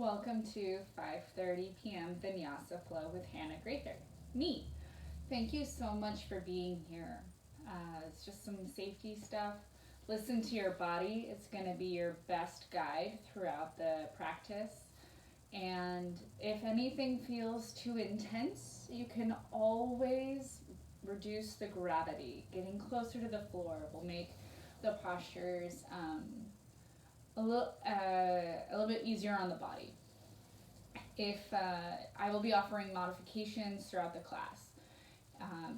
Welcome to 5:30 p.m. Vinyasa FLOW with Hannah-Graether, me. Thank you so much for being here. It's just some safety stuff. Listen to your body. It's going to be your best guide throughout the practice. And if anything feels too intense, you can always reduce the gravity. Getting closer to the floor will make the postures a little bit easier on the body. If I will be offering modifications throughout the class,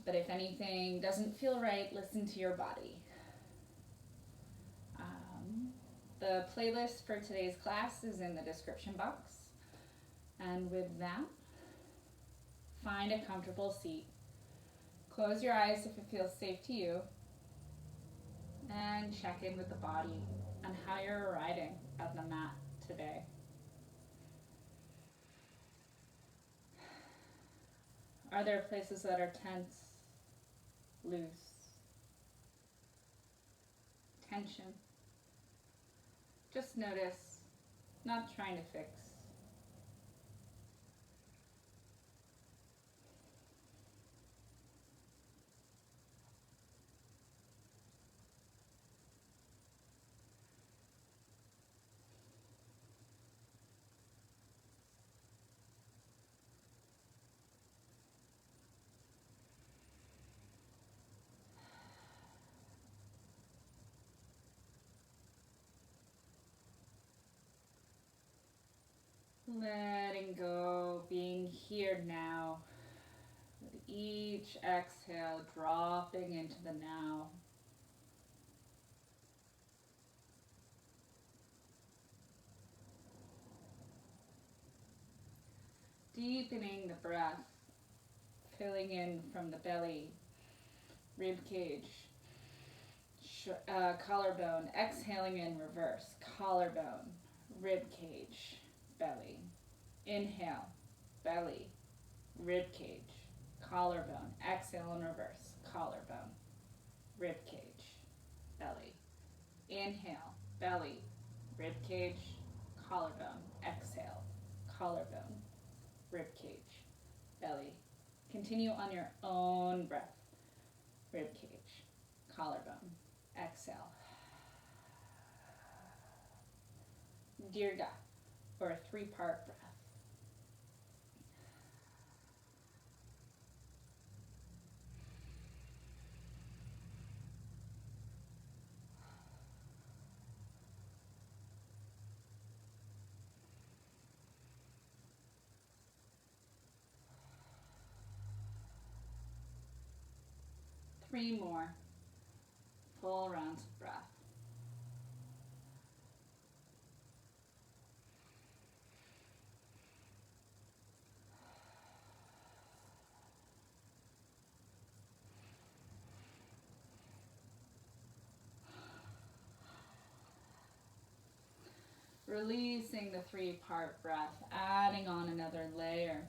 but if anything doesn't feel right, listen to your body. The playlist for today's class is in the description box. And with that, find a comfortable seat. Close your eyes if it feels safe to you, and check in with the body and how you're arriving at the mat today. Are there places that are tense, loose, tension? Just notice, not trying to fix. Letting go, being here now. With each exhale, dropping into the now. Deepening the breath, filling in from the belly, rib cage, collarbone, exhaling in reverse, collarbone, rib cage, belly. Inhale, belly, rib cage, collarbone. Exhale in reverse, collarbone, rib cage, belly. Inhale, belly, rib cage, collarbone. Exhale, collarbone, rib cage, belly. Continue on your own breath. Rib cage, collarbone. Exhale. Dirga, or a 3-part breath. Three more full rounds of breath. Releasing the 3-part breath, adding on another layer.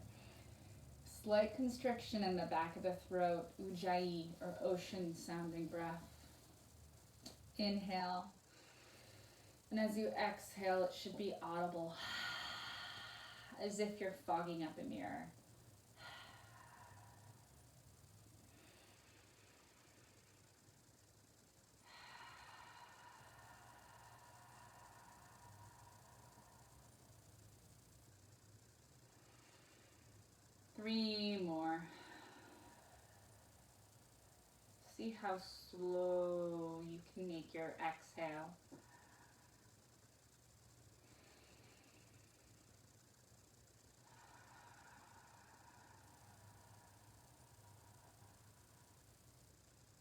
Slight constriction in the back of the throat, ujjayi, or ocean sounding breath. Inhale, and as you exhale, it should be audible, as if you're fogging up a mirror. Three more. See how slow you can make your exhale.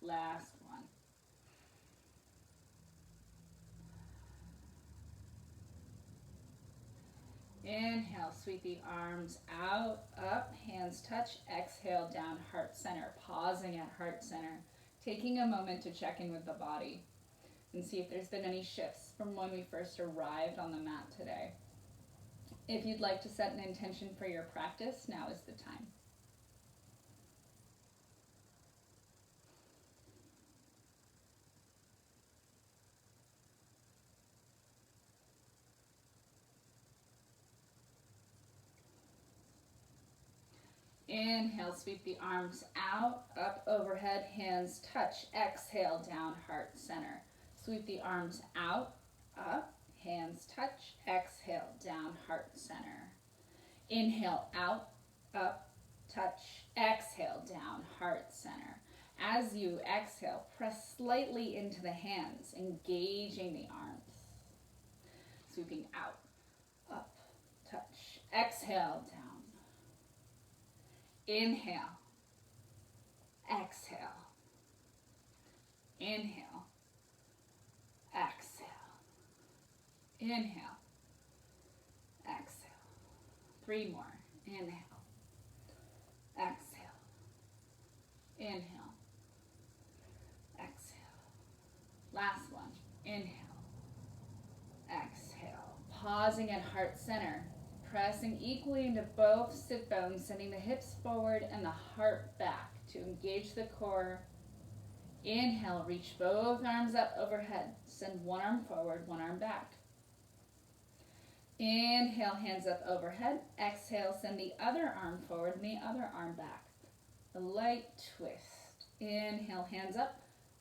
Last one. Inhale, sweep the arms out, up, hands touch. Exhale, down, heart center. Pausing at heart center. Taking a moment to check in with the body and see if there's been any shifts from when we first arrived on the mat today. If you'd like to set an intention for your practice, now is the time. Inhale, sweep the arms out, up overhead, hands touch. Exhale, down, heart center. Sweep the arms out, up, hands touch. Exhale, down, heart center. Inhale, out, up, touch. Exhale, down, heart center. As you exhale, press slightly into the hands, engaging the arms. Sweeping out, up, touch. Exhale, down. Inhale, exhale, inhale, exhale, inhale, exhale. 3 more. Inhale, exhale, inhale, exhale. Last one. Inhale, exhale. Pausing at heart center. Pressing equally into both sit bones, sending the hips forward and the heart back to engage the core. Inhale, reach both arms up overhead. Send one arm forward, one arm back. Inhale, hands up overhead. Exhale, send the other arm forward and the other arm back. A light twist. Inhale, hands up.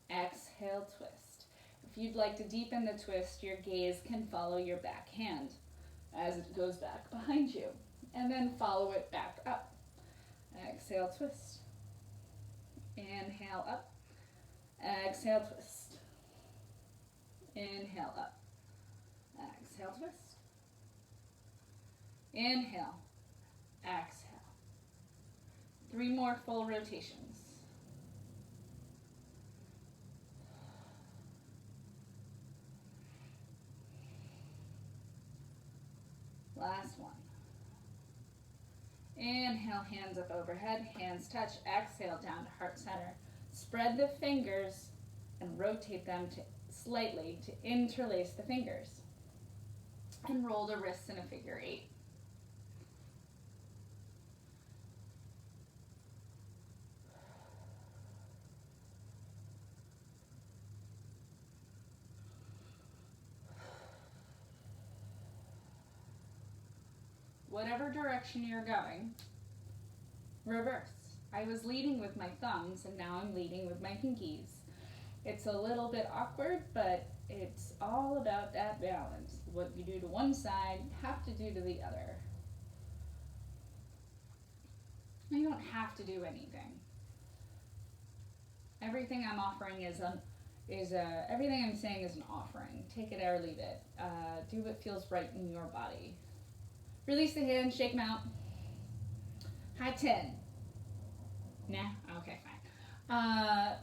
Exhale, twist. If you'd like to deepen the twist, your gaze can follow your back hand as it goes back behind you, and then follow it back up. Exhale, twist. Inhale, up. Exhale, twist. Inhale, up. Exhale, twist. Inhale, exhale. 3 more full rotations. Last one. Inhale, hands up overhead, hands touch. Exhale, down to heart center. Spread the fingers and rotate them slightly to interlace the fingers. And roll the wrists in a figure 8. Whatever direction you're going, reverse. I was leading with my thumbs and now I'm leading with my pinkies. It's a little bit awkward, but it's all about that balance. What you do to one side, you have to do to the other. You don't have to do anything. Everything I'm offering everything I'm saying is an offering. Take it or leave it. Do what feels right in your body. Release the hands, shake them out. High 10. Nah? Okay, fine.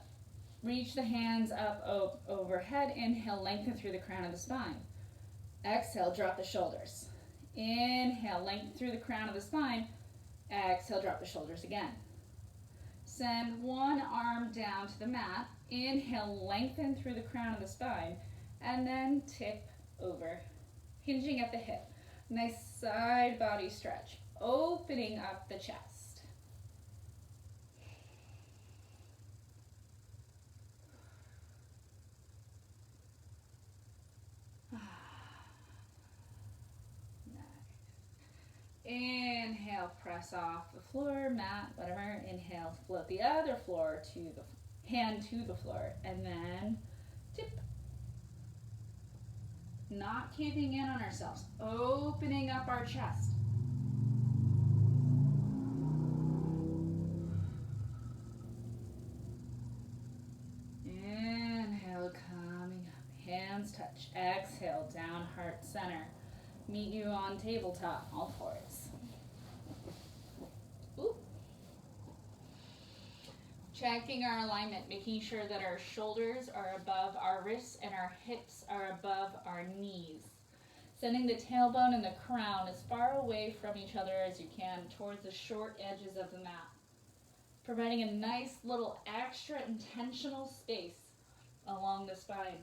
Reach the hands up overhead. Inhale, lengthen through the crown of the spine. Exhale, drop the shoulders. Inhale, lengthen through the crown of the spine. Exhale, drop the shoulders again. Send one arm down to the mat. Inhale, lengthen through the crown of the spine. And then tip over, hinging at the hip. Nice side body stretch, opening up the chest. Nice. Inhale, press off the floor, mat, whatever. Inhale, float the other floor to the hand to the floor, and then tip. Not caving in on ourselves, opening up our chest. Inhale, coming up, hands touch. Exhale, down, heart center. Meet you on tabletop, all fours. Ooh. Checking our alignment, making sure that our shoulders are above our wrists and our hips are above our knees. Sending the tailbone and the crown as far away from each other as you can towards the short edges of the mat. Providing a nice little extra intentional space along the spine.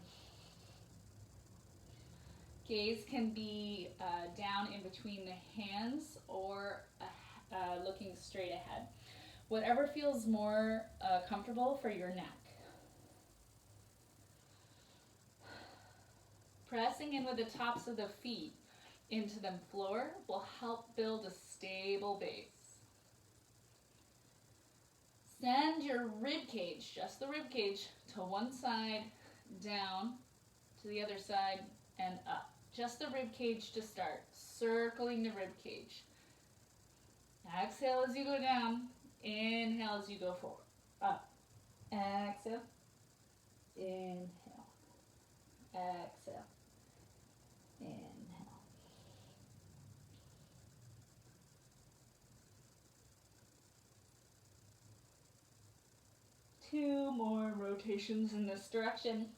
Gaze can be down in between the hands or looking straight ahead. Whatever feels more comfortable for your neck. Pressing in with the tops of the feet into the floor will help build a stable base. Send your rib cage, just the rib cage, to one side, down, to the other side, and up. Just the rib cage to start, circling the rib cage. Exhale as you go down, inhale as you go forward, up. Exhale, inhale, exhale, inhale. Two more rotations in this direction.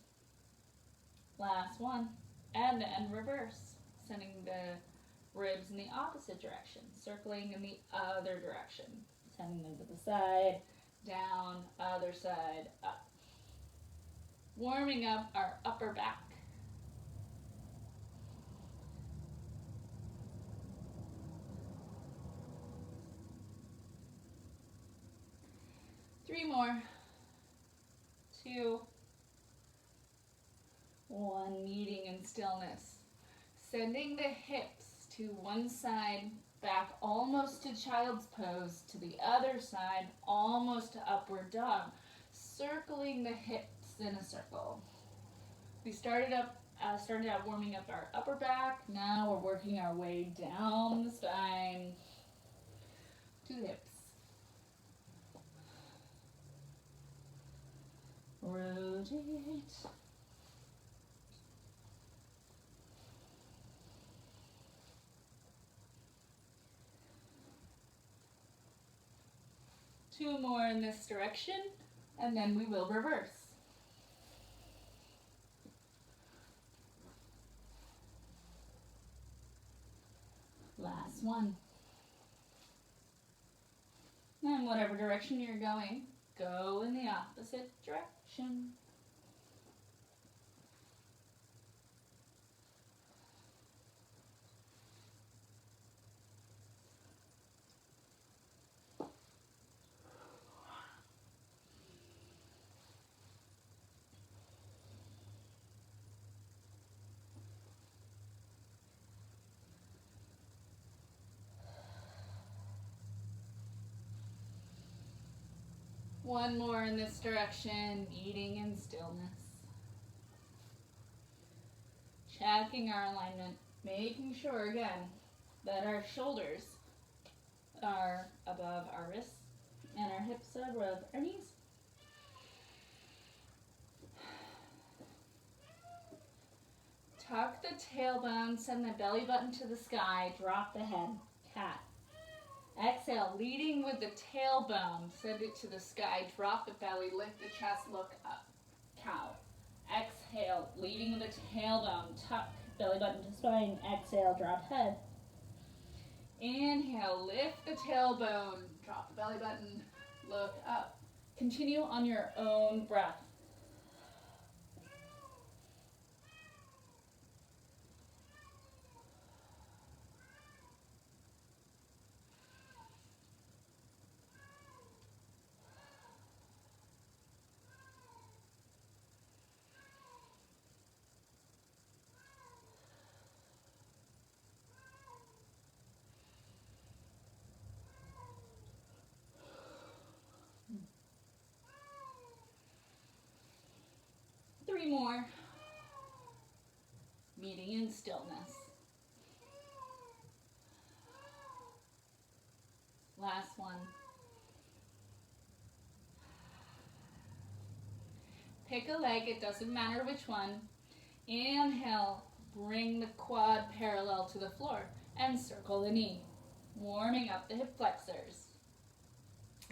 Last one. And then reverse, sending the ribs in the opposite direction, circling in the other direction, sending them to the side, down, other side, up. Warming up our upper back. Three more. 2, 1, meeting in stillness. Sending the hips to one side, back almost to child's pose, to the other side, almost to upward dog. Circling the hips in a circle. We started out warming up our upper back. Now we're working our way down the spine to the hips. Rotate. Two more in this direction, and then we will reverse. Last one. And whatever direction you're going, go in the opposite direction. One more in this direction, eating in stillness. Checking our alignment, making sure again that our shoulders are above our wrists and our hips are above our knees. Tuck the tailbone, send the belly button to the sky, drop the head, cat. Exhale, leading with the tailbone, send it to the sky, drop the belly, lift the chest, look up, cow. Exhale, leading with the tailbone, tuck, belly button to spine, exhale, drop head. Inhale, lift the tailbone, drop the belly button, look up. Continue on your own breath. Three more. Meeting in stillness. Last one. Pick a leg, it doesn't matter which one. Inhale, bring the quad parallel to the floor and circle the knee. Warming up the hip flexors.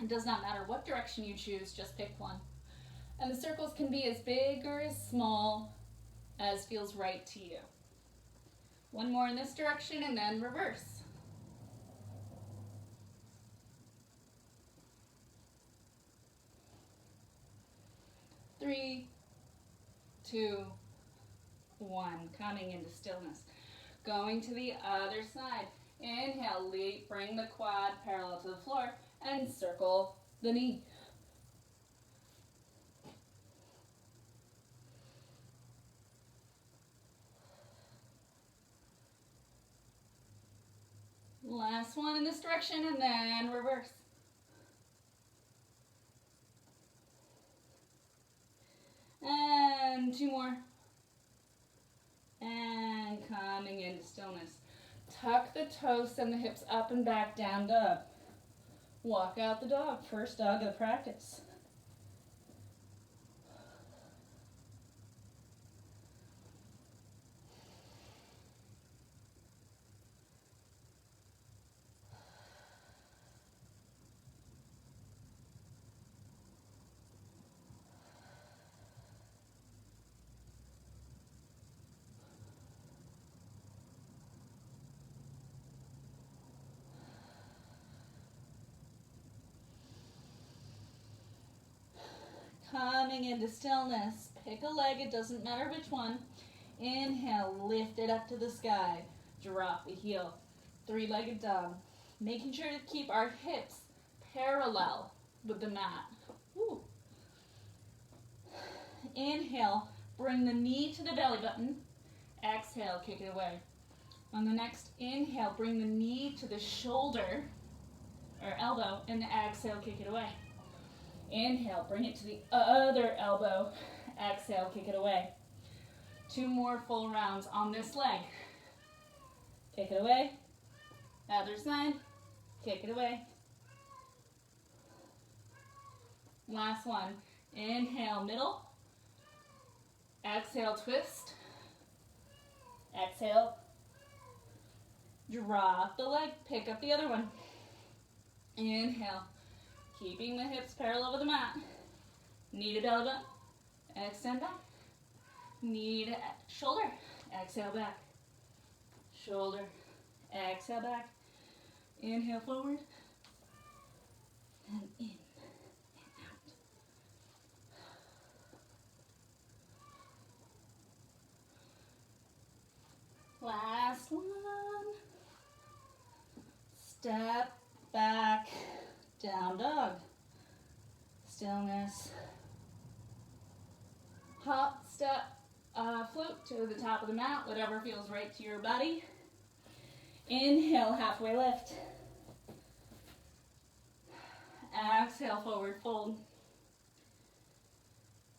It does not matter what direction you choose, just pick one. And the circles can be as big or as small as feels right to you. One more in this direction and then reverse. Three, 2, 1. Coming into stillness. Going to the other side. Inhale, bring the quad parallel to the floor and circle the knee. Last one in this direction and then reverse. stillness. Tuck the toes, send the hips up and back, down dog. Walk out the dog, first dog of the practice. Coming into stillness, pick a leg, it doesn't matter which one. Inhale, lift it up to the sky. Drop the heel. Three-legged dog. Making sure to keep our hips parallel with the mat. Woo. Inhale, bring the knee to the belly button. Exhale, kick it away. On the next inhale, bring the knee to the shoulder or elbow, and exhale, kick it away. Inhale, bring it to the other elbow. Exhale, kick it away. 2 more full rounds on this leg. Kick it away. Other side. Kick it away. Last one. Inhale, middle. Exhale, twist. Exhale. Drop the leg. Pick up the other one. Inhale. Keeping the hips parallel with the mat. Knee to belly button. Extend back. Knee to shoulder. Exhale back. Shoulder. Exhale back. Inhale forward. And in and out. Last one. Step back. Down dog. Stillness. Hop, step, float to the top of the mat, whatever feels right to your body. Inhale, halfway lift. Exhale, forward fold.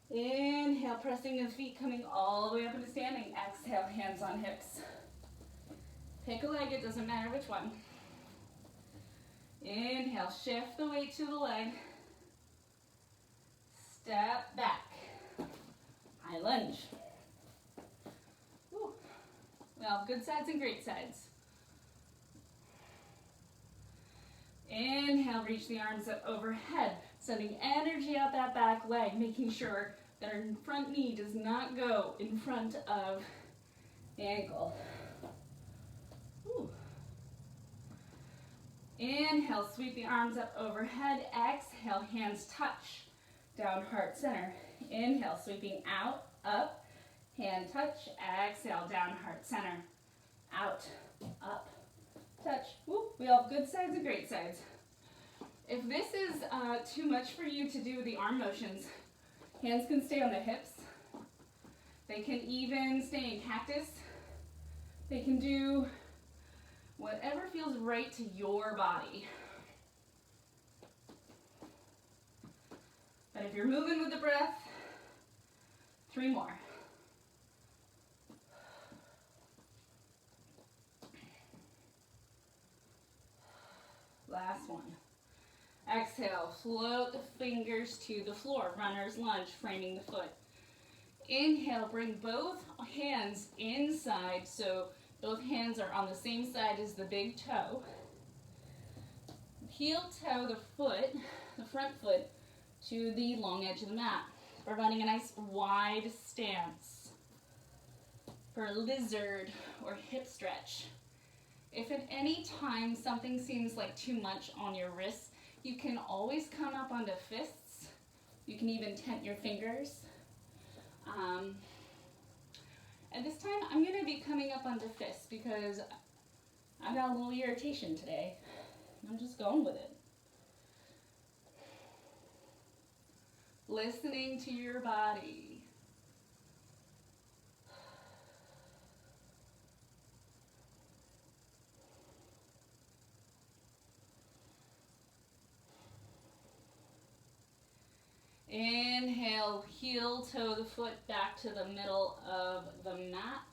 Inhale, pressing the feet, coming all the way up into standing. Exhale, hands on hips. Pick a leg, it doesn't matter which one. Inhale, shift the weight to the leg. Step back. High lunge. Woo. Well, good sides and great sides. Inhale, reach the arms up overhead, sending energy out that back leg, making sure that our front knee does not go in front of the ankle. Woo. Inhale, sweep the arms up overhead. Exhale, hands touch. Down, heart center. Inhale, sweeping out, up, hand touch. Exhale, down, heart center. Out, up, touch. Woo. We all have good sides and great sides. If this is too much for you to do the arm motions, hands can stay on the hips. They can even stay in cactus. They can do whatever feels right to your body. But if you're moving with the breath, 3 more. Last one. Exhale, float the fingers to the floor, runner's lunge, framing the foot. Inhale, bring both hands inside, so both hands are on the same side as the big toe. Heel toe the foot, the front foot, to the long edge of the mat, providing a nice wide stance for a lizard or hip stretch. If at any time something seems like too much on your wrists, you can always come up onto fists. You can even tent your fingers. At this time, I'm going to be coming up onto fists because I got a little irritation today. I'm just going with it. Listening to your body. Inhale, heel toe the foot back to the middle of the mat.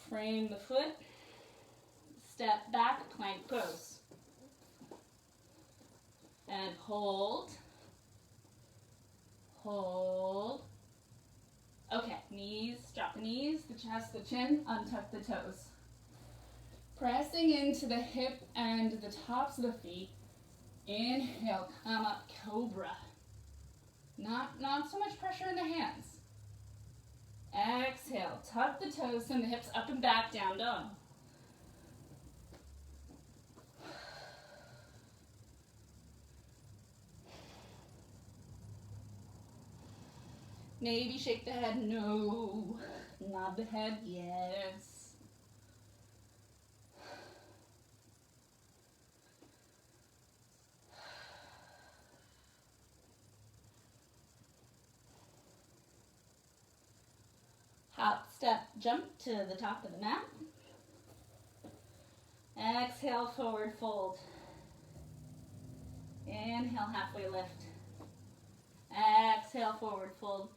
Frame the foot. step back, plank pose. And hold. Hold. Okay, knees, drop the knees, the chest, the chin, untuck the toes. Pressing into the hip and the tops of the feet. Inhale, come up, cobra. Not so much pressure in the hands. Exhale, tuck the toes, send the hips up and back, down dog. Maybe shake the head, no. Nod the head, yes. Hop, step, jump to the top of the mat. Exhale, forward fold. Inhale, halfway lift. Exhale, forward fold.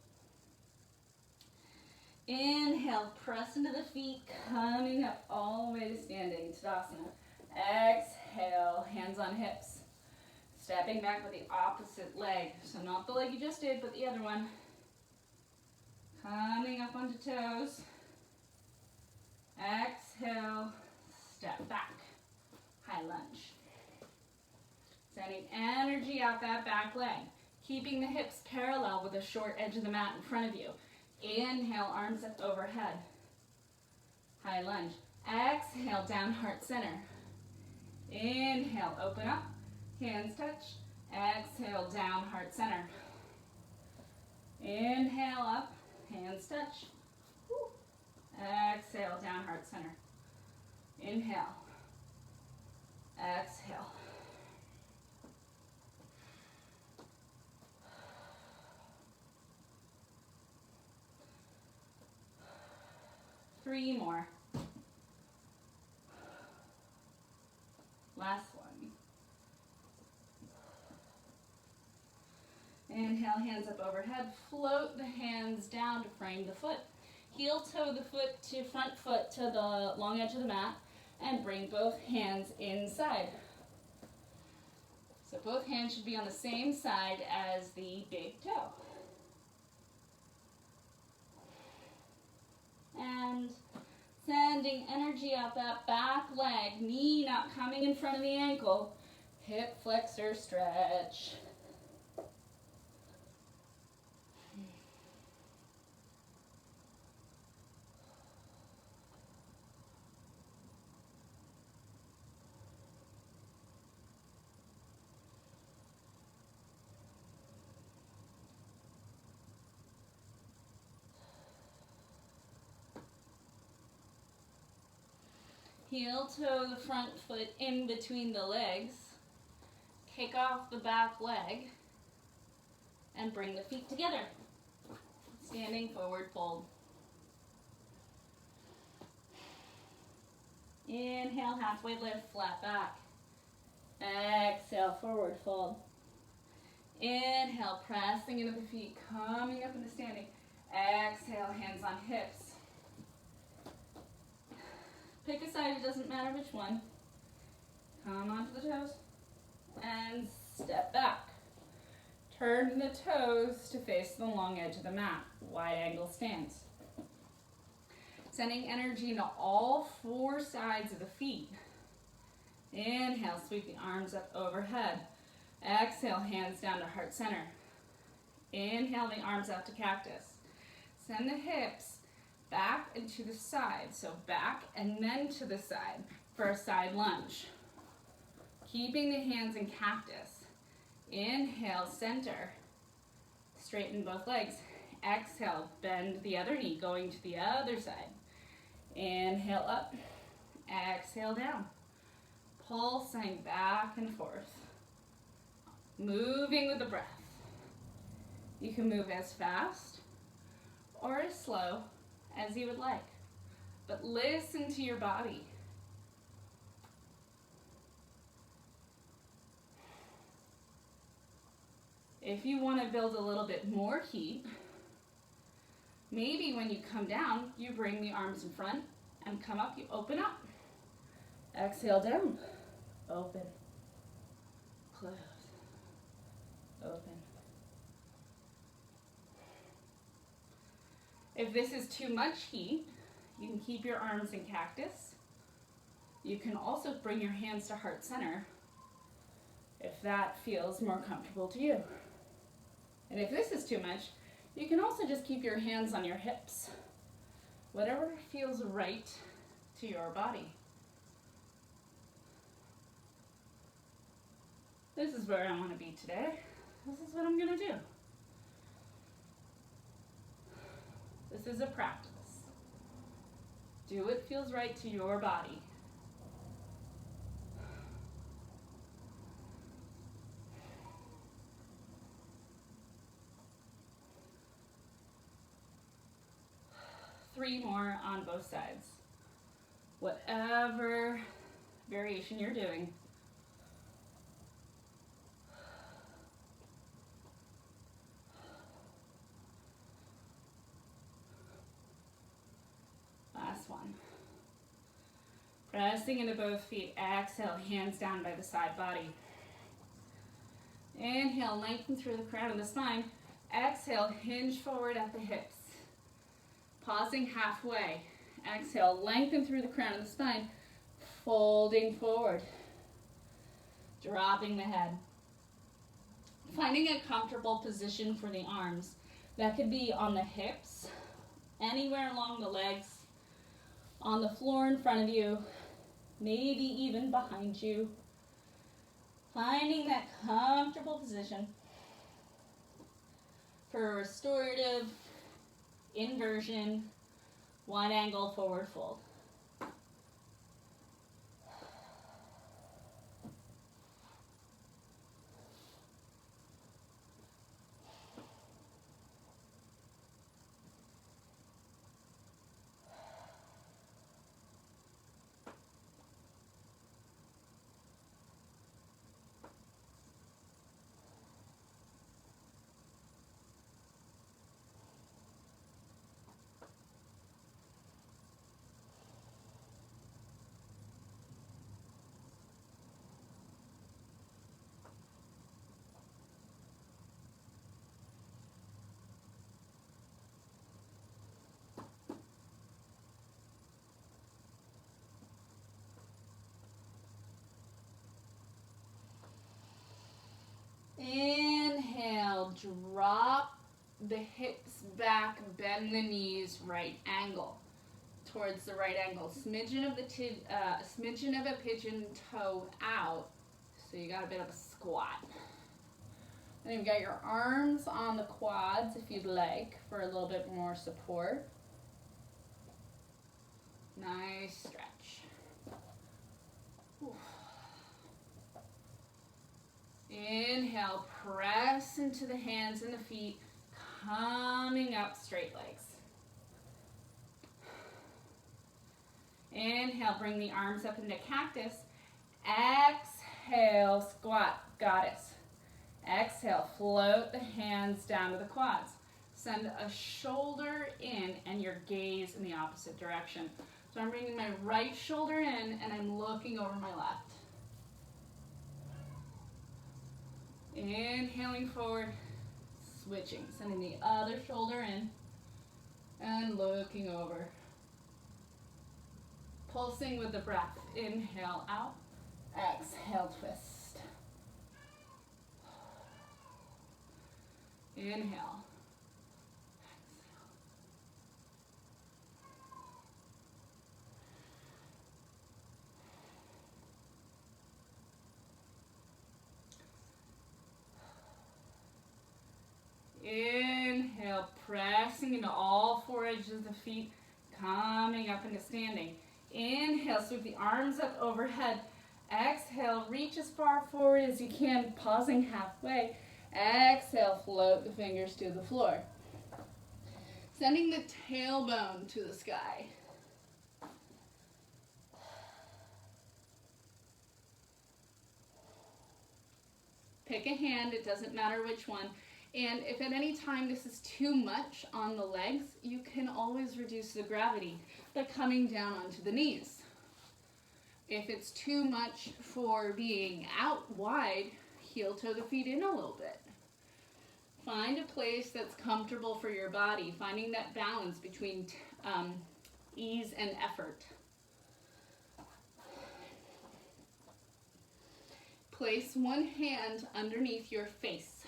Inhale, press into the feet, coming up all the way to standing, Tadasana. Exhale, hands on hips. Stepping back with the opposite leg. So not the leg you just did, but the other one. Coming up onto toes. Exhale, step back. High lunge. Sending energy out that back leg. Keeping the hips parallel with the short edge of the mat in front of you. Inhale, arms up overhead. High lunge. Exhale, down heart center. Inhale, open up. Hands touch. Exhale, down heart center. Inhale, up. Hands touch. Exhale, down heart center. Inhale. Exhale. Three more. Last one. Inhale, hands up overhead. Float the hands down to frame the foot. Heel toe the foot to front foot to the long edge of the mat and bring both hands inside. So both hands should be on the same side as the big toe. And sending energy out that back leg, knee not coming in front of the ankle, hip flexor stretch. Heel toe the front foot in between the legs. Kick off the back leg and bring the feet together. Standing forward fold. Inhale, halfway lift, flat back. Exhale, forward fold. Inhale, pressing into the feet, coming up into standing. Exhale, hands on hips. Pick a side, it doesn't matter which one. Come onto the toes and step back. Turn the toes to face the long edge of the mat. Wide angle stance. Sending energy into all four sides of the feet. Inhale, sweep the arms up overhead. Exhale, hands down to heart center. Inhale, the arms out to cactus. Send the hips back and to the side. So back and then to the side for a side lunge. Keeping the hands in cactus. Inhale, center. Straighten both legs. Exhale, bend the other knee, going to the other side. Inhale up. Exhale down. Pulsing back and forth. Moving with the breath. You can move as fast or as slow as you would like, but listen to your body. If you want to build a little bit more heat, maybe when you come down, you bring the arms in front and come up, you open up. Exhale down. Open. Close. Open. If this is too much heat, you can keep your arms in cactus. You can also bring your hands to heart center if that feels more comfortable to you. And if this is too much, you can also just keep your hands on your hips. Whatever feels right to your body. This is where I want to be today. This is what I'm going to do. This is a practice. Do what feels right to your body. Three more on both sides. Whatever variation you're doing. Last one. Pressing into both feet. Exhale, hands down by the side body. Inhale, lengthen through the crown of the spine. Exhale, hinge forward at the hips. Pausing halfway. Exhale, lengthen through the crown of the spine. Folding forward. Dropping the head. Finding a comfortable position for the arms. That could be on the hips, anywhere along the legs, on the floor in front of you, maybe even behind you. Finding that comfortable position for a restorative inversion, wide angle forward fold. Inhale, drop the hips back, bend the knees, right angle towards the right angle. Smidgen of a pigeon toe out, so you got a bit of a squat. Then you've got your arms on the quads if you'd like for a little bit more support. Nice stretch. Oof. Inhale, press into the hands and the feet, coming up straight legs. Inhale, bring the arms up into cactus. Exhale, squat, goddess. Exhale, float the hands down to the quads. Send a shoulder in and your gaze in the opposite direction. So I'm bringing my right shoulder in and I'm looking over my left. Inhaling forward, switching, sending the other shoulder in and looking over. Pulsing with the breath. Inhale out, exhale twist. Inhale. Inhale, pressing into all four edges of the feet, coming up into standing. Inhale, sweep the arms up overhead. Exhale, reach as far forward as you can, pausing halfway. Exhale, float the fingers to the floor. Sending the tailbone to the sky. Pick a hand, it doesn't matter which one. And if at any time this is too much on the legs, you can always reduce the gravity by coming down onto the knees. If it's too much for being out wide, heel toe the feet in a little bit. Find a place that's comfortable for your body, finding that balance between ease and effort. Place one hand underneath your face.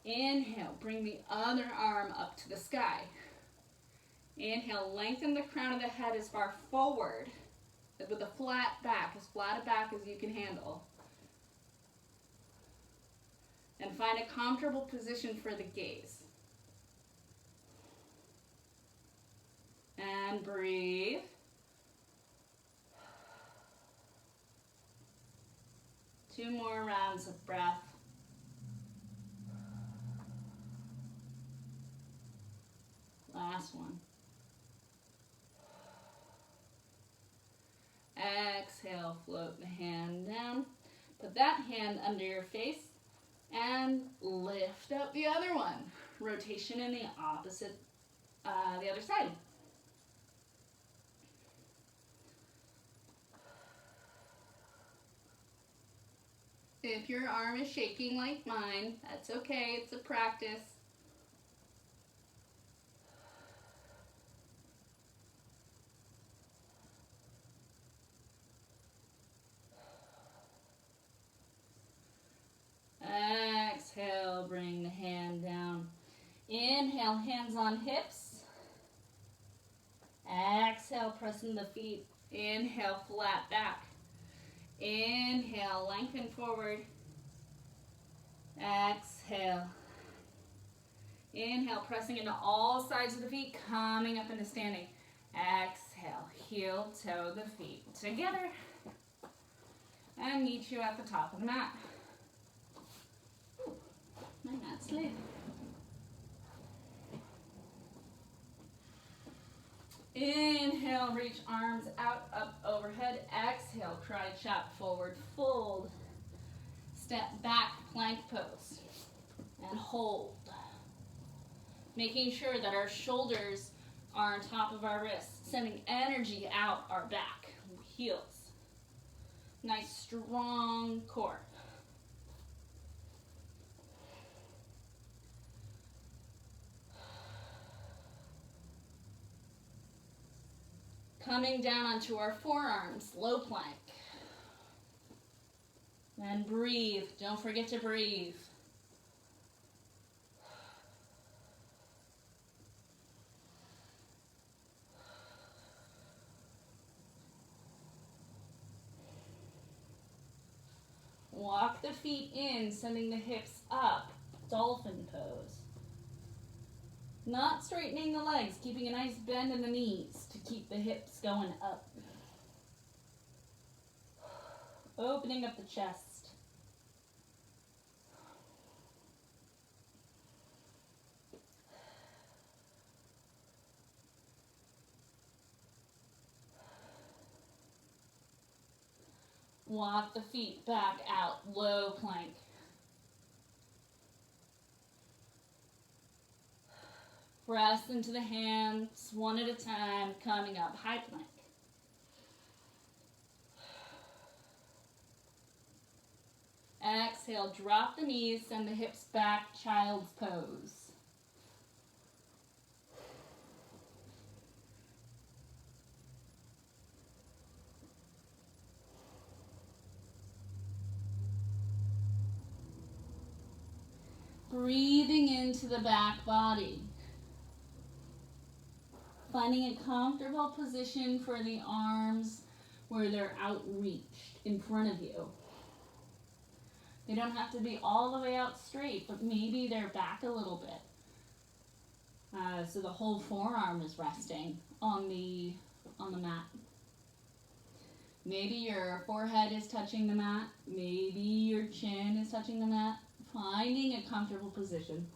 Inhale, bring the other arm up to the sky. Inhale, lengthen the crown of the head as far forward with a flat back, as flat a back as you can handle. And find a comfortable position for the gaze. And breathe. Two more rounds of breath. Last one. Exhale, float the hand down. Put that hand under your face and lift up the other one. Rotation in the opposite, the other side. If your arm is shaking like mine, that's okay, it's a practice. Exhale, bring the hand down. Inhale, hands on hips. Exhale, pressing the feet. Inhale, flat back. Inhale, lengthen forward. Exhale. Inhale, pressing into all sides of the feet, coming up into standing. Exhale, heel toe the feet together. And meet you at the top of the mat. My mat's lit. Inhale, reach arms out, up, overhead. Exhale, cry, chop, forward, fold. Step back, plank pose. And hold. Making sure that our shoulders are on top of our wrists, sending energy out our back, heels. Nice, strong core. Coming down onto our forearms, low plank. And breathe. Don't forget to breathe. Walk the feet in, sending the hips up. Dolphin pose. Not straightening the legs, keeping a nice bend in the knees to keep the hips going up. Opening up the chest. Walk the feet back out, low plank. Press into the hands, one at a time, coming up, high plank. Exhale, drop the knees, send the hips back, child's pose. Breathing into the back body. Finding a comfortable position for the arms where they're outreached in front of you. They don't have to be all the way out straight, but maybe they're back a little bit. So the whole forearm is resting on the mat. Maybe your forehead is touching the mat. Maybe your chin is touching the mat. Finding a comfortable position.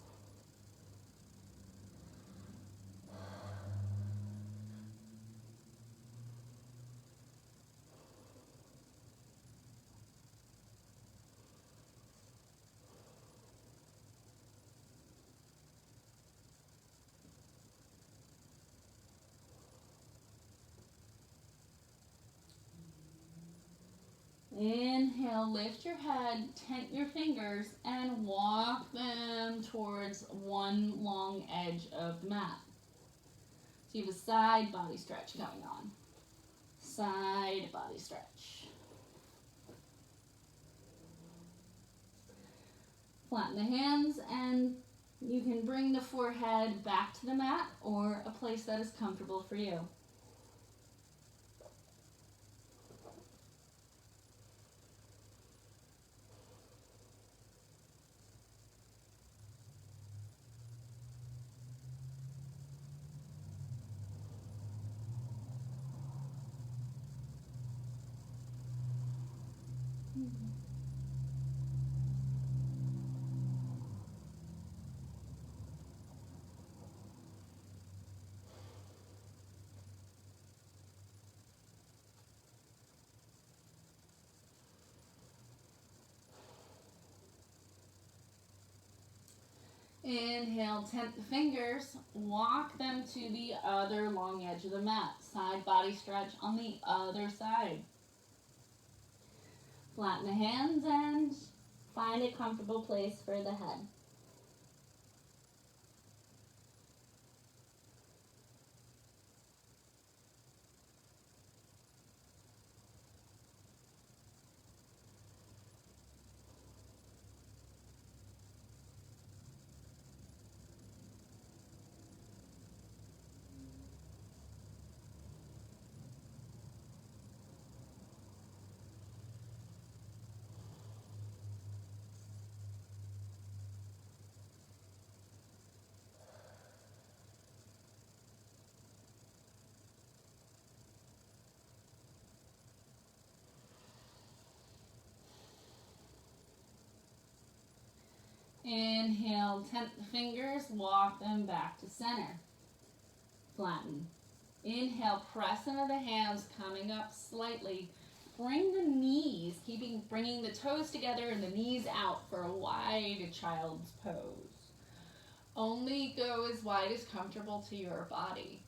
Inhale, lift your head, tent your fingers, and walk them towards one long edge of the mat. So you have a side body stretch going on. Side body stretch. Flatten the hands, and you can bring the forehead back to the mat or a place that is comfortable for you. Inhale, tent the fingers, walk them to the other long edge of the mat. Side body stretch on the other side. Flatten the hands and find a comfortable place for the head. Inhale, tent the fingers, walk them back to center. Flatten. Inhale, press into the hands, coming up slightly. Bring the knees, bringing the toes together and the knees out for a wide child's pose. Only go as wide as comfortable to your body.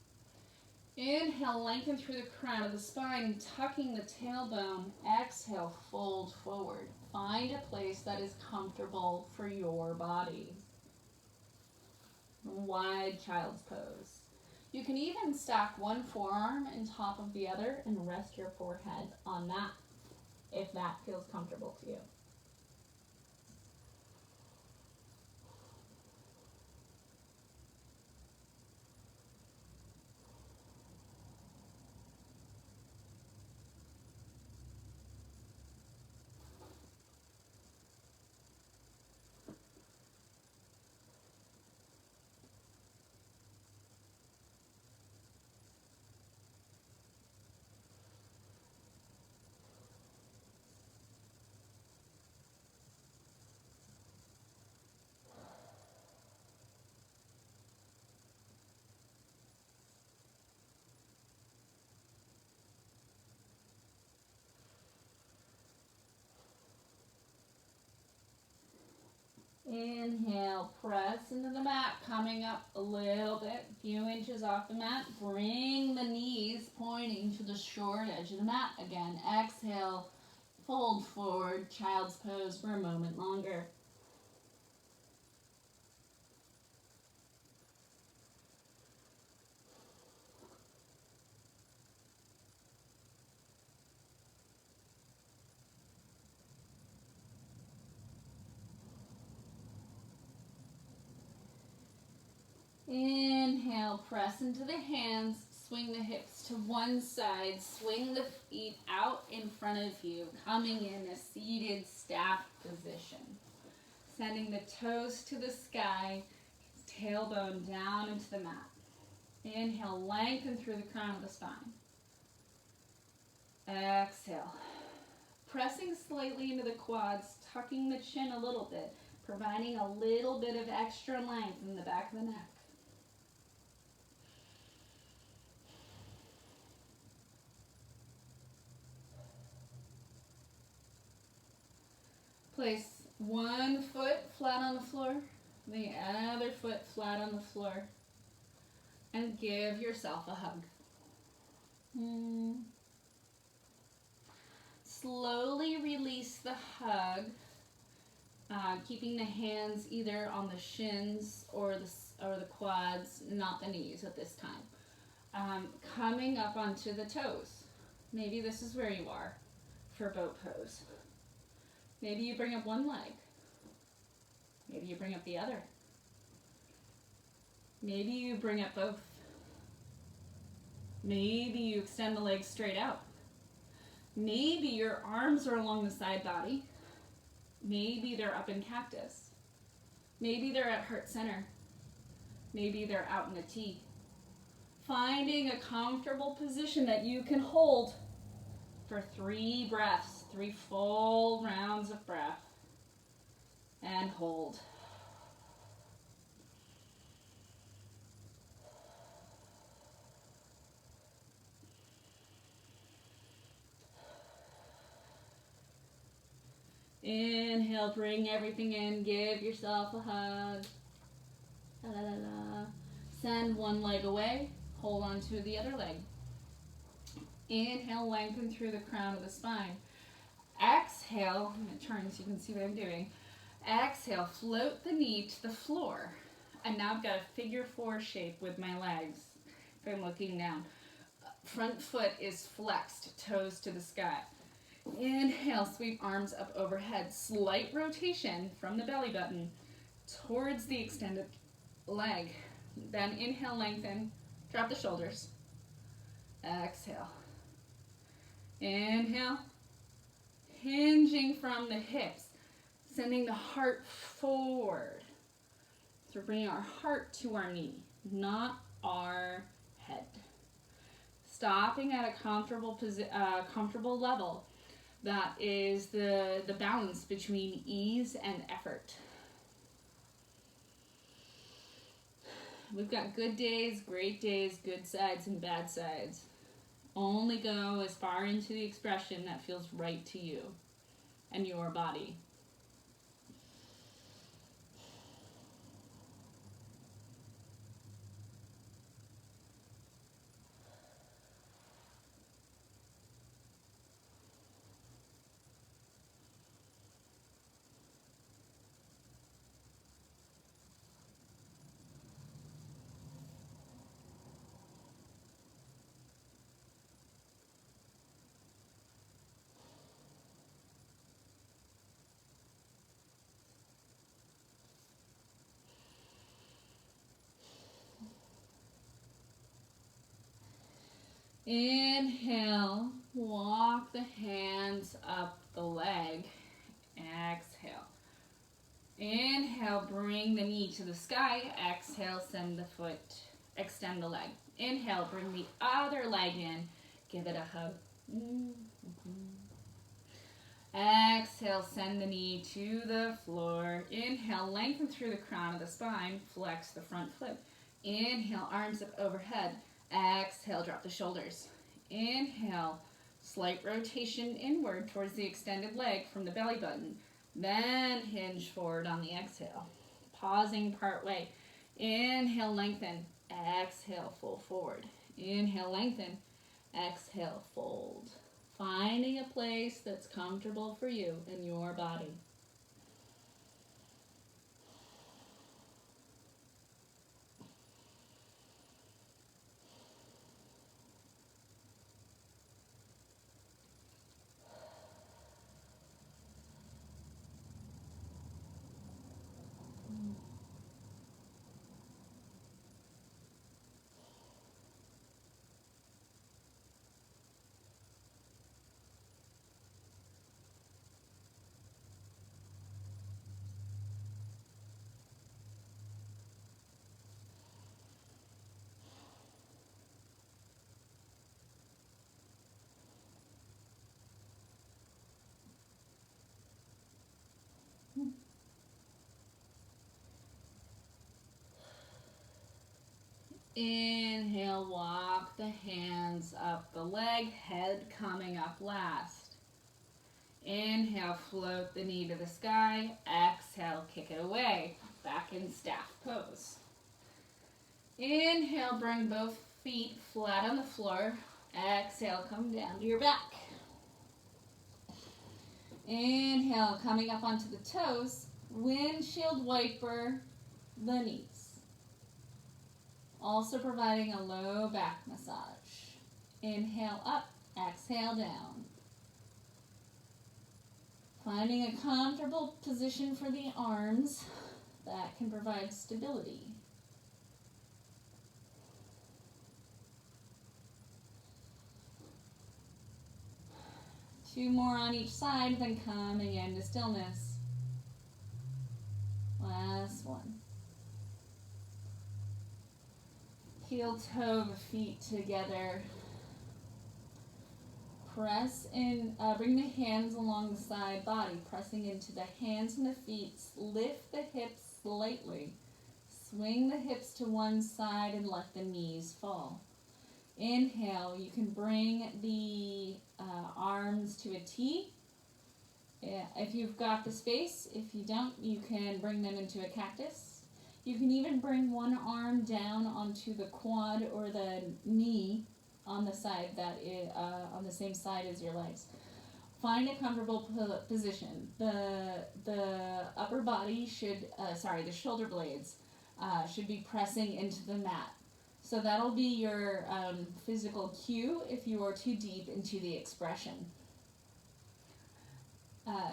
Inhale, lengthen through the crown of the spine, tucking the tailbone. Exhale, fold forward. Find a place that is comfortable for your body. Wide child's pose. You can even stack one forearm on top of the other and rest your forehead on that if that feels comfortable to you. Inhale, press into the mat, coming up a little bit, a few inches off the mat. Bring the knees pointing to the short edge of the mat. Again, exhale, fold forward, child's pose for a moment longer. Inhale, press into the hands, swing the hips to one side, swing the feet out in front of you, coming in a seated staff position. Sending the toes to the sky, tailbone down into the mat. Inhale, lengthen through the crown of the spine. Exhale, pressing slightly into the quads, tucking the chin a little bit, providing a little bit of extra length in the back of the neck. Place one foot flat on the floor, the other foot flat on the floor, and give yourself a hug. Slowly release the hug, keeping the hands either on the shins or the quads, not the knees at this time. Coming up onto the toes. Maybe this is where you are for boat pose. Maybe you bring up one leg. Maybe you bring up the other. Maybe you bring up both. Maybe you extend the legs straight out. Maybe your arms are along the side body. Maybe they're up in cactus. Maybe they're at heart center. Maybe they're out in a T. Finding a comfortable position that you can hold for 3 breaths, 3 full rounds of breath. And hold. Inhale, bring everything in, give yourself a hug. La, la, la, la. Send one leg away, hold on to the other leg. Inhale, lengthen through the crown of the spine. Exhale, I'm going to turn so you can see what I'm doing. Exhale, float the knee to the floor. And now I've got a figure 4 shape with my legs if I'm looking down. Front foot is flexed, toes to the sky. Inhale, sweep arms up overhead. Slight rotation from the belly button towards the extended leg. Then inhale, lengthen, drop the shoulders. Exhale. Inhale, hinging from the hips, sending the heart forward. So we're bringing our heart to our knee, not our head. Stopping at a comfortable level. That is the balance between ease and effort. We've got good days, great days, good sides and bad sides. Only go as far into the expression that feels right to you and your body. Inhale, walk the hands up the leg. Exhale. Inhale, bring the knee to the sky. Exhale, send the foot, extend the leg. Inhale, bring the other leg in. Give it a hug. Exhale, send the knee to the floor. Inhale, lengthen through the crown of the spine. Flex the front foot. Inhale, arms up overhead. Exhale, drop the shoulders. Inhale, slight rotation inward towards the extended leg from the belly button. Then hinge forward on the exhale. Pausing part way. Inhale, lengthen. Exhale, fold forward. Inhale, lengthen. Exhale, fold. Finding a place that's comfortable for you and your body. Inhale, walk the hands up the leg, head coming up last. Inhale, float the knee to the sky. Exhale, kick it away. Back in staff pose. Inhale, bring both feet flat on the floor. Exhale, come down to your back. Inhale, coming up onto the toes, windshield wiper the knees. Also providing a low back massage. Inhale up, exhale down. Finding a comfortable position for the arms that can provide stability. Two more on each side, then coming into stillness. Last one. Heel toe the feet together. Press in, bring the hands along the side body, pressing into the hands and the feet. Lift the hips slightly. Swing the hips to one side and let the knees fall. Inhale, you can bring the arms to a T. If you've got the space. If you don't, you can bring them into a cactus. You can even bring one arm down onto the quad or the knee on the side that is on the same side as your legs. Find a comfortable position. The upper body should, the shoulder blades should be pressing into the mat. So that'll be your physical cue if you are too deep into the expression.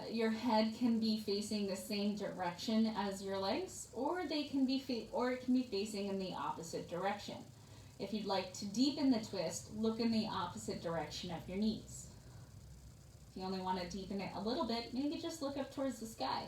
Your head can be facing the same direction as your legs, or they can be it can be facing in the opposite direction. If you'd like to deepen the twist, look in the opposite direction of your knees. If you only want to deepen it a little bit, maybe just look up towards the sky.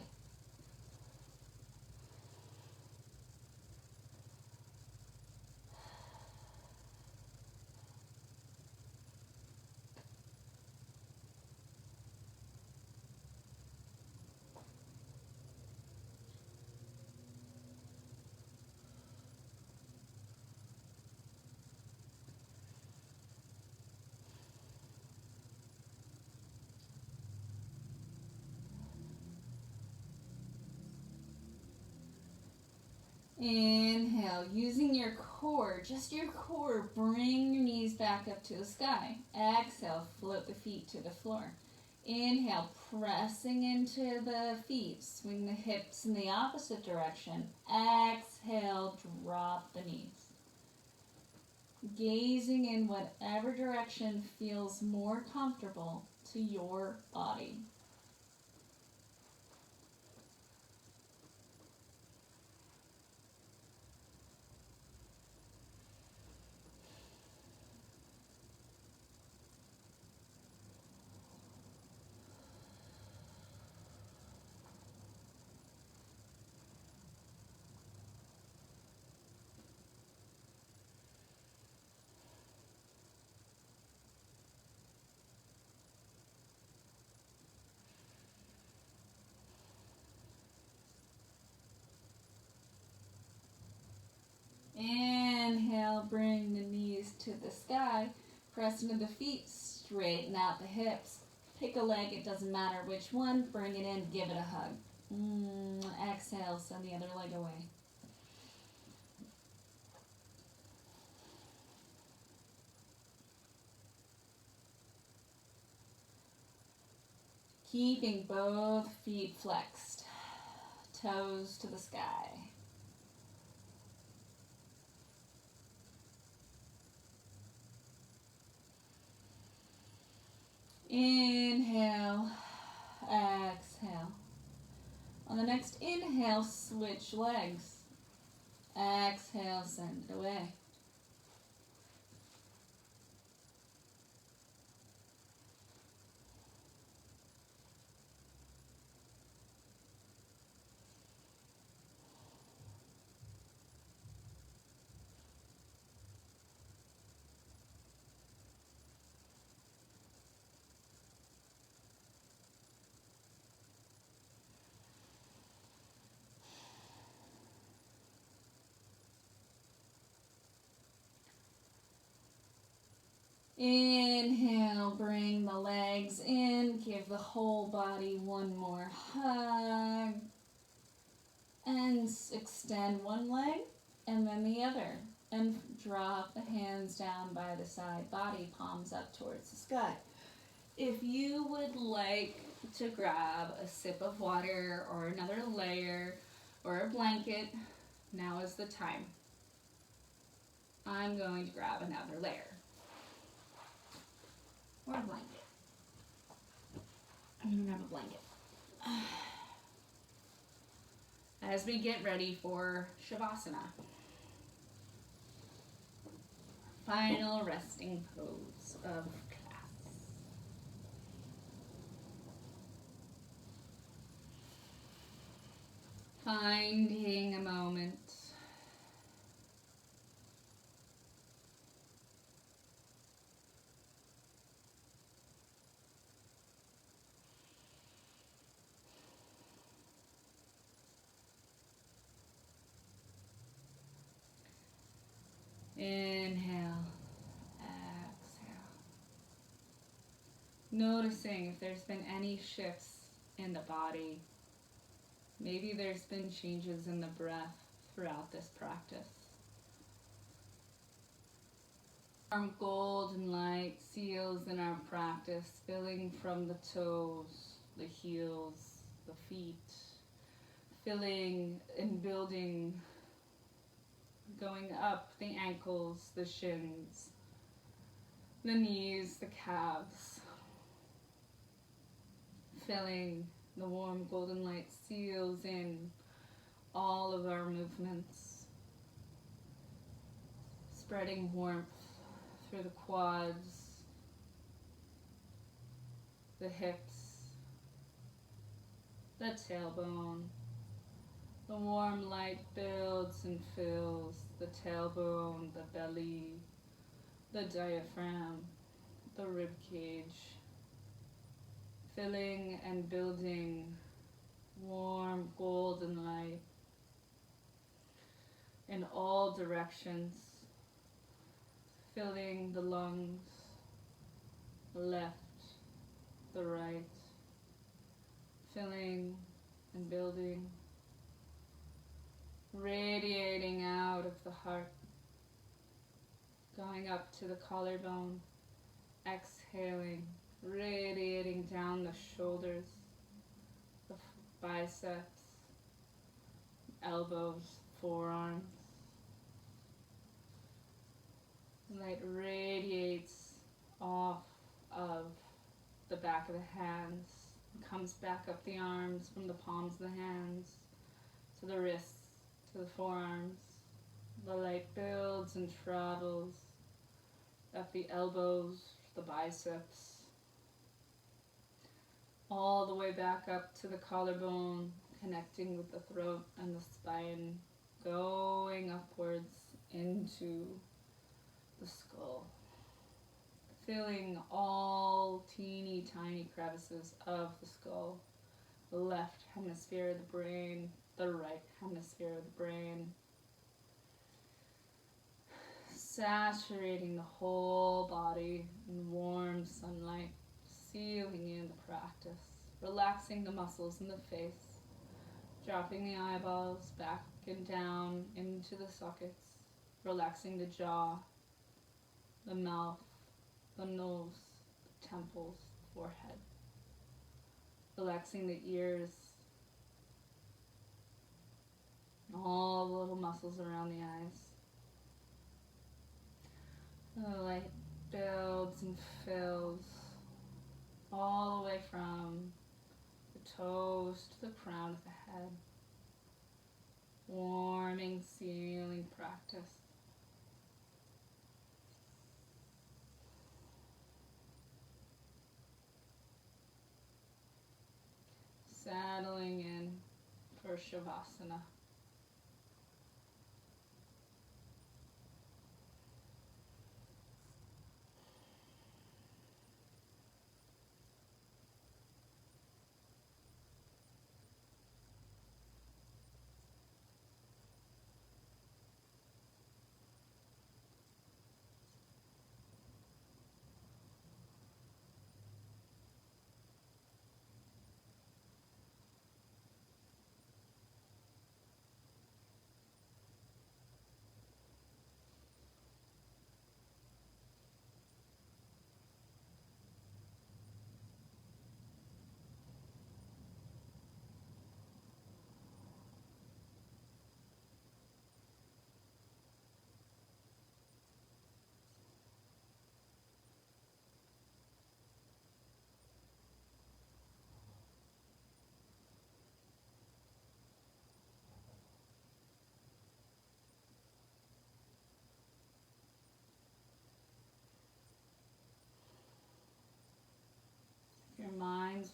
Inhale, using your core, just your core, bring your knees back up to the sky. Exhale, float the feet to the floor. Inhale, pressing into the feet, swing the hips in the opposite direction. Exhale, drop the knees. Gazing in whatever direction feels more comfortable to your body. Inhale, bring the knees to the sky. Press into the feet, straighten out the hips. Pick a leg, it doesn't matter which one. Bring it in, give it a hug. Exhale, send the other leg away. Keeping both feet flexed. Toes to the sky. Inhale, exhale. On the next inhale, switch legs. Exhale, send it away. Inhale, bring the legs in, give the whole body one more hug, and extend one leg and then the other, and drop the hands down by the side body, palms up towards the sky. If you would like to grab a sip of water or another layer or a blanket, now is the time. I'm going to grab another layer or a blanket. I'm going to grab a blanket. As we get ready for Shavasana, final resting pose of class. Finding a moment. Inhale, exhale. Noticing if there's been any shifts in the body. Maybe there's been changes in the breath throughout this practice. Warm golden light seals in our practice, filling from the toes, the heels, the feet, filling and building, going up the ankles, the shins, the knees, the calves, filling. The warm golden light seals in all of our movements, spreading warmth through the quads, the hips, the tailbone. The warm light builds and fills the tailbone, the belly, the diaphragm, the rib cage, filling and building warm golden light in all directions, filling the lungs, the left, the right, filling and building, radiating out of the heart, going up to the collarbone, exhaling, radiating down the shoulders, the biceps, elbows, forearms. Light radiates off of the back of the hands, comes back up the arms from the palms of the hands to the wrists, to the forearms. The light builds and travels up the elbows, the biceps, all the way back up to the collarbone, connecting with the throat and the spine, going upwards into the skull, filling all teeny tiny crevices of the skull, the left hemisphere of the brain, the right hemisphere of the brain, saturating the whole body in warm sunlight, sealing in the practice, relaxing the muscles in the face, dropping the eyeballs back and down into the sockets, relaxing the jaw, the mouth, the nose, the temples, forehead, relaxing the ears, all the little muscles around the eyes. The light builds and fills all the way from the toes to the crown of the head. Warming, sealing practice. Settling in for Shavasana.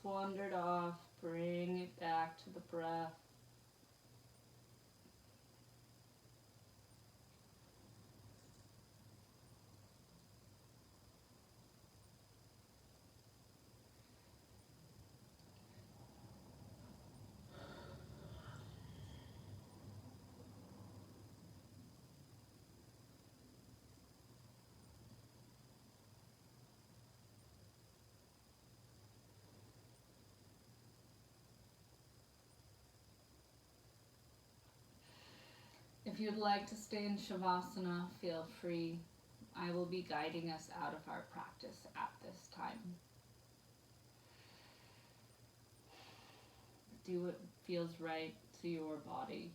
wandered off, bring it back to the breath. If you'd like to stay in Shavasana, feel free. I will be guiding us out of our practice at this time. Do what feels right to your body.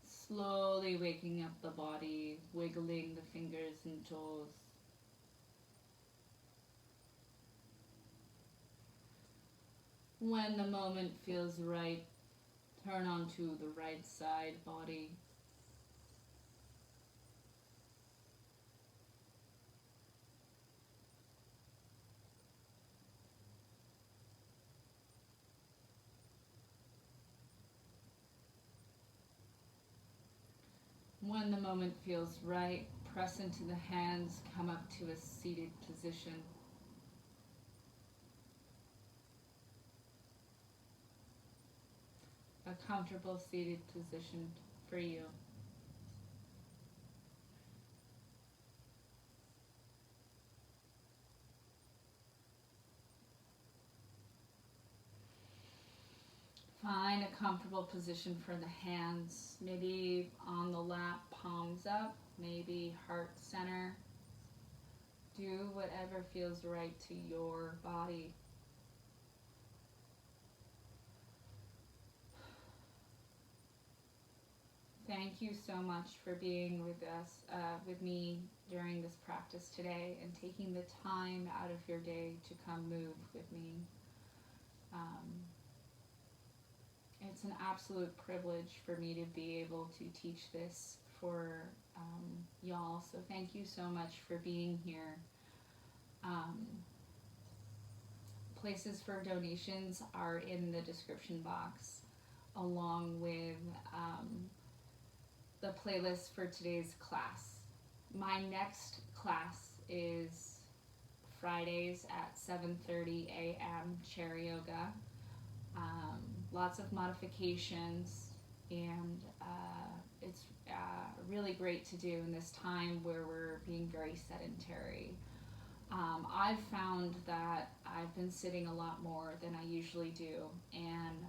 Slowly waking up the body, wiggling the fingers and toes. When the moment feels right, turn onto the right side body. When the moment feels right, press into the hands, come up to a seated position. A comfortable seated position for you. Find a comfortable position for the hands, maybe on the lap, palms up, maybe heart center. Do whatever feels right to your body. Thank you so much for being with us, with me during this practice today and taking the time out of your day to come move with me. It's an absolute privilege for me to be able to teach this for y'all. So thank you so much for being here. Places for donations are in the description box, along with the playlist for today's class. My next class is Fridays at 7:30 a.m. chair yoga. Lots of modifications, and it's really great to do in this time where we're being very sedentary. I've found that I've been sitting a lot more than I usually do, and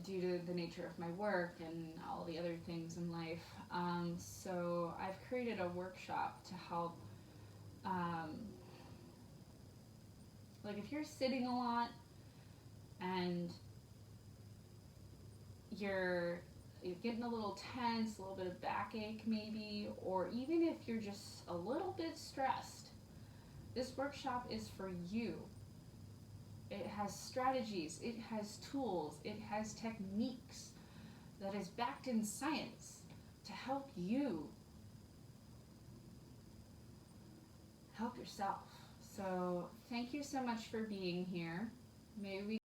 due to the nature of my work and all the other things in life. So I've created a workshop to help, like if you're sitting a lot and you're getting a little tense, a little bit of backache maybe, or even if you're just a little bit stressed, this workshop is for you. It has strategies, it has tools, it has techniques that is backed in science to help you help yourself. So thank you so much for being here. May we